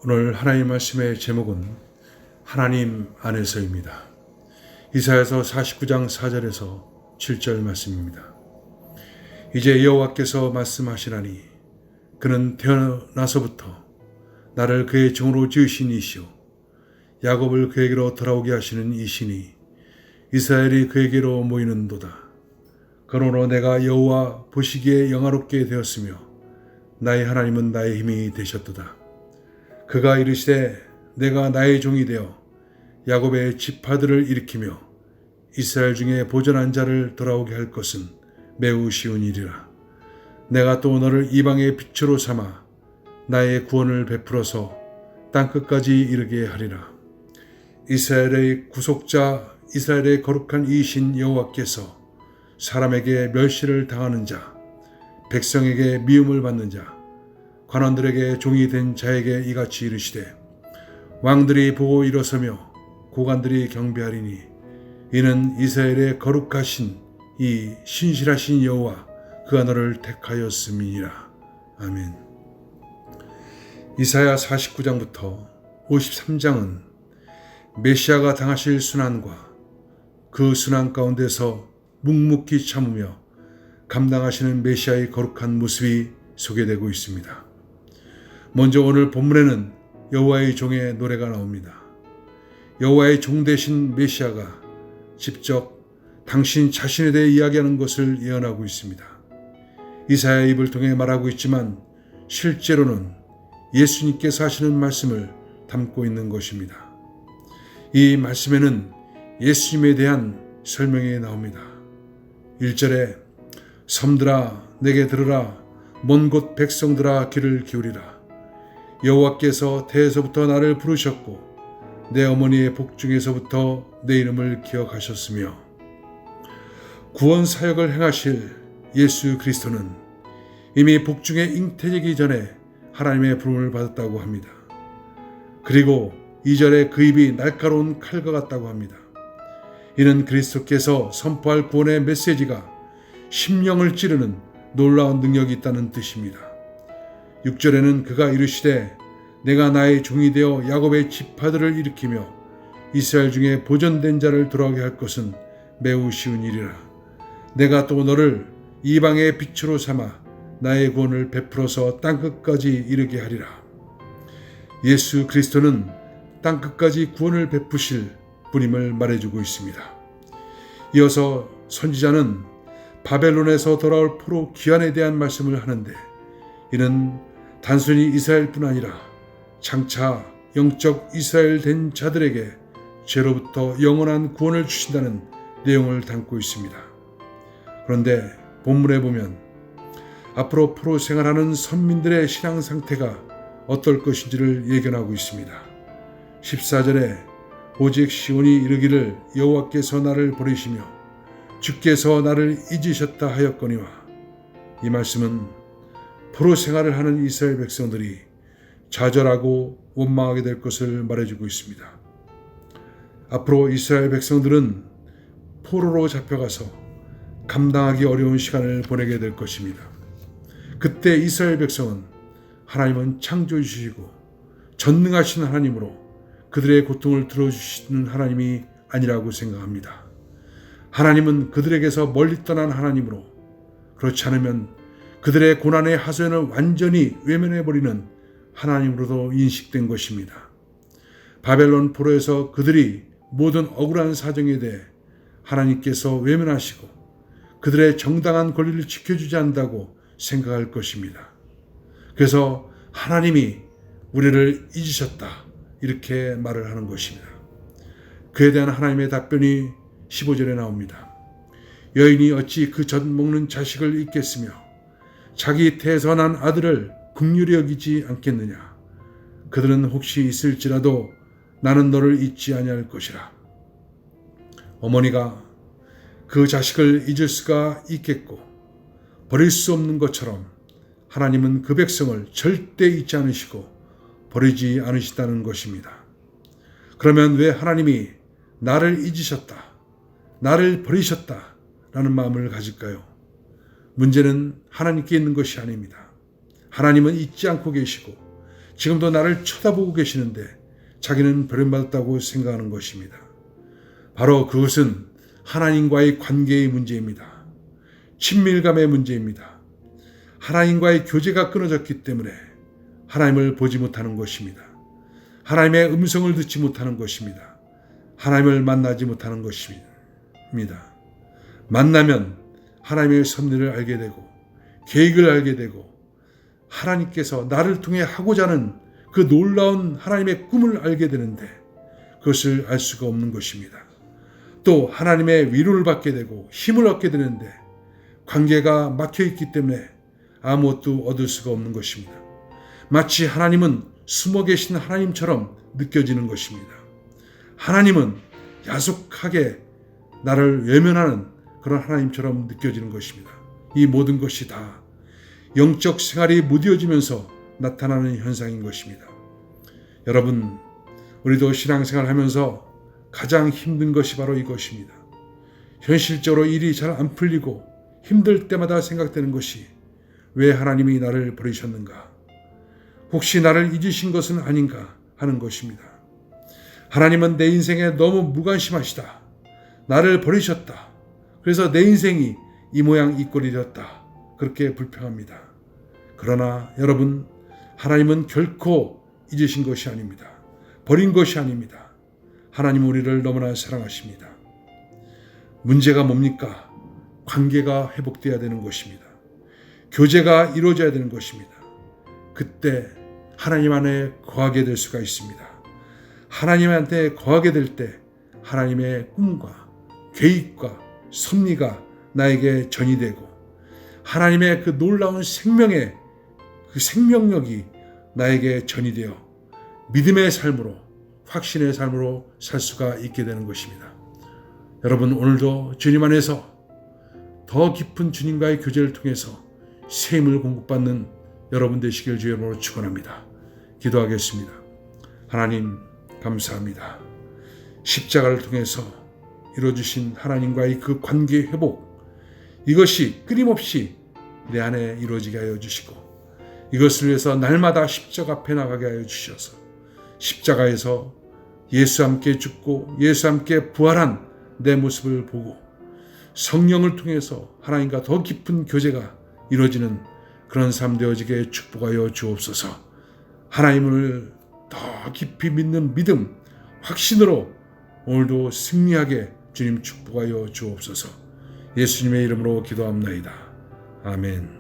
오늘 하나님 말씀의 제목은 하나님 안에서입니다. 이사야서 49장 4절에서 7절 말씀입니다. 이제 여호와께서 말씀하시라니 그는 태어나서부터 나를 그의 종으로 지으신 이시오 야곱을 그에게로 돌아오게 하시는 이시니 이스라엘이 그에게로 모이는도다. 그러므로 내가 여호와 보시기에 영화롭게 되었으며 나의 하나님은 나의 힘이 되셨도다. 그가 이르시되 내가 나의 종이 되어 야곱의 지파들을 일으키며 이스라엘 중에 보존한 자를 돌아오게 할 것은 매우 쉬운 일이라. 내가 또 너를 이방의 빛으로 삼아 나의 구원을 베풀어서 땅끝까지 이르게 하리라. 이스라엘의 구속자, 이스라엘의 거룩한 이이신 여호와께서 사람에게 멸시를 당하는 자, 백성에게 미움을 받는 자, 관원들에게 종이 된 자에게 이같이 이르시되 왕들이 보고 일어서며 고관들이 경배하리니 이는 이스라엘의 거룩하신 이 신실하신 여호와 그가 너를 택하였음이니라. 아멘. 이사야 49장부터 53장은 메시아가 당하실 순환과 그 순환 가운데서 묵묵히 참으며 감당하시는 메시아의 거룩한 모습이 소개되고 있습니다. 먼저 오늘 본문에는 여호와의 종의 노래가 나옵니다. 여호와의 종 되신 메시아가 직접 당신 자신에 대해 이야기하는 것을 예언하고 있습니다. 이사야의 입을 통해 말하고 있지만 실제로는 예수님께서 하시는 말씀을 담고 있는 것입니다. 이 말씀에는 예수님에 대한 설명이 나옵니다. 1절에 섬들아 내게 들으라 먼 곳 백성들아 귀를 기울이라. 여호와께서 태에서부터 나를 부르셨고 내 어머니의 복중에서부터 내 이름을 기억하셨으며 구원 사역을 행하실 예수 그리스도는 이미 복중에 잉태되기 전에 하나님의 부름을 받았다고 합니다. 그리고 2절에 그 입이 날카로운 칼과 같다고 합니다. 이는 그리스도께서 선포할 구원의 메시지가 심령을 찌르는 놀라운 능력이 있다는 뜻입니다. 6절에는 그가 이르시되 내가 나의 종이 되어 야곱의 지파들을 일으키며 이스라엘 중에 보존된 자를 돌아오게 할 것은 매우 쉬운 일이라. 내가 또 너를 이방의 빛으로 삼아 나의 구원을 베풀어서 땅끝까지 이르게 하리라. 예수 그리스도는 땅끝까지 구원을 베푸실 분임을 말해주고 있습니다. 이어서 선지자는 바벨론에서 돌아올 포로 귀환에 대한 말씀을 하는데 이는 단순히 이스라엘뿐 아니라 장차 영적 이스라엘 된 자들에게 죄로부터 영원한 구원을 주신다는 내용을 담고 있습니다. 그런데 본문에 보면 앞으로 포로 생활하는 선민들의 신앙 상태가 어떨 것인지를 예견하고 있습니다. 14절에 오직 시온이 이르기를 여호와께서 나를 버리시며 주께서 나를 잊으셨다 하였거니와. 이 말씀은 포로 생활을 하는 이스라엘 백성들이 좌절하고 원망하게 될 것을 말해주고 있습니다. 앞으로 이스라엘 백성들은 포로로 잡혀가서 감당하기 어려운 시간을 보내게 될 것입니다. 그때 이스라엘 백성은 하나님은 창조주시고 전능하신 하나님으로 그들의 고통을 들어주시는 하나님이 아니라고 생각합니다. 하나님은 그들에게서 멀리 떠난 하나님으로 그렇지 않으면 그들의 고난의 하소연을 완전히 외면해버리는 하나님으로도 인식된 것입니다. 바벨론 포로에서 그들이 모든 억울한 사정에 대해 하나님께서 외면하시고 그들의 정당한 권리를 지켜주지 않는다고 생각할 것입니다. 그래서 하나님이 우리를 잊으셨다 이렇게 말을 하는 것입니다. 그에 대한 하나님의 답변이 15절에 나옵니다. 여인이 어찌 그 젖 먹는 자식을 잊겠으며 자기 태에서 난 아들을 긍휼히 여기지 않겠느냐. 그들은 혹시 있을지라도 나는 너를 잊지 아니할 것이라. 어머니가 그 자식을 잊을 수가 있겠고 버릴 수 없는 것처럼 하나님은 그 백성을 절대 잊지 않으시고 버리지 않으시다는 것입니다. 그러면 왜 하나님이 나를 잊으셨다, 나를 버리셨다 라는 마음을 가질까요? 문제는 하나님께 있는 것이 아닙니다. 하나님은 잊지 않고 계시고 지금도 나를 쳐다보고 계시는데 자기는 버림받았다고 생각하는 것입니다. 바로 그것은 하나님과의 관계의 문제입니다. 친밀감의 문제입니다. 하나님과의 교제가 끊어졌기 때문에 하나님을 보지 못하는 것입니다. 하나님의 음성을 듣지 못하는 것입니다. 하나님을 만나지 못하는 것입니다. 만나면 하나님의 섭리를 알게 되고 계획을 알게 되고 하나님께서 나를 통해 하고자 하는 그 놀라운 하나님의 꿈을 알게 되는데 그것을 알 수가 없는 것입니다. 또 하나님의 위로를 받게 되고 힘을 얻게 되는데 관계가 막혀있기 때문에 아무것도 얻을 수가 없는 것입니다. 마치 하나님은 숨어 계신 하나님처럼 느껴지는 것입니다. 하나님은 야속하게 나를 외면하는 그런 하나님처럼 느껴지는 것입니다. 이 모든 것이 다 영적 생활이 무뎌지면서 나타나는 현상인 것입니다. 여러분, 우리도 신앙생활 하면서 가장 힘든 것이 바로 이것입니다. 현실적으로 일이 잘 안 풀리고 힘들 때마다 생각되는 것이 왜 하나님이 나를 버리셨는가? 혹시 나를 잊으신 것은 아닌가 하는 것입니다. 하나님은 내 인생에 너무 무관심하시다. 나를 버리셨다. 그래서 내 인생이 이 모양 이 꼴이 되었다. 그렇게 불평합니다. 그러나 여러분, 하나님은 결코 잊으신 것이 아닙니다. 버린 것이 아닙니다. 하나님은 우리를 너무나 사랑하십니다. 문제가 뭡니까? 관계가 회복되어야 되는 것입니다. 교제가 이루어져야 되는 것입니다. 그때 하나님 안에 거하게 될 수가 있습니다. 하나님한테 거하게 될 때 하나님의 꿈과 계획과 섭리가 나에게 전이되고 하나님의 그 놀라운 생명의 그 생명력이 나에게 전이되어 믿음의 삶으로 확신의 삶으로 살 수가 있게 되는 것입니다. 여러분, 오늘도 주님 안에서 더 깊은 주님과의 교제를 통해서 샘을 공급받는 여러분 되시길 주의 이름으로 축원합니다. 기도하겠습니다. 하나님 감사합니다. 십자가를 통해서 이루어주신 하나님과의 그 관계 회복, 이것이 끊임없이 내 안에 이루어지게 하여 주시고 이것을 위해서 날마다 십자가 앞에 나가게 하여 주셔서 십자가에서 예수 함께 죽고 예수 함께 부활한 내 모습을 보고 성령을 통해서 하나님과 더 깊은 교제가 이루어지는 그런 삶 되어지게 축복하여 주옵소서. 하나님을 더 깊이 믿는 믿음, 확신으로 오늘도 승리하게 주님 축복하여 주옵소서. 예수님의 이름으로 기도합나이다. 아멘.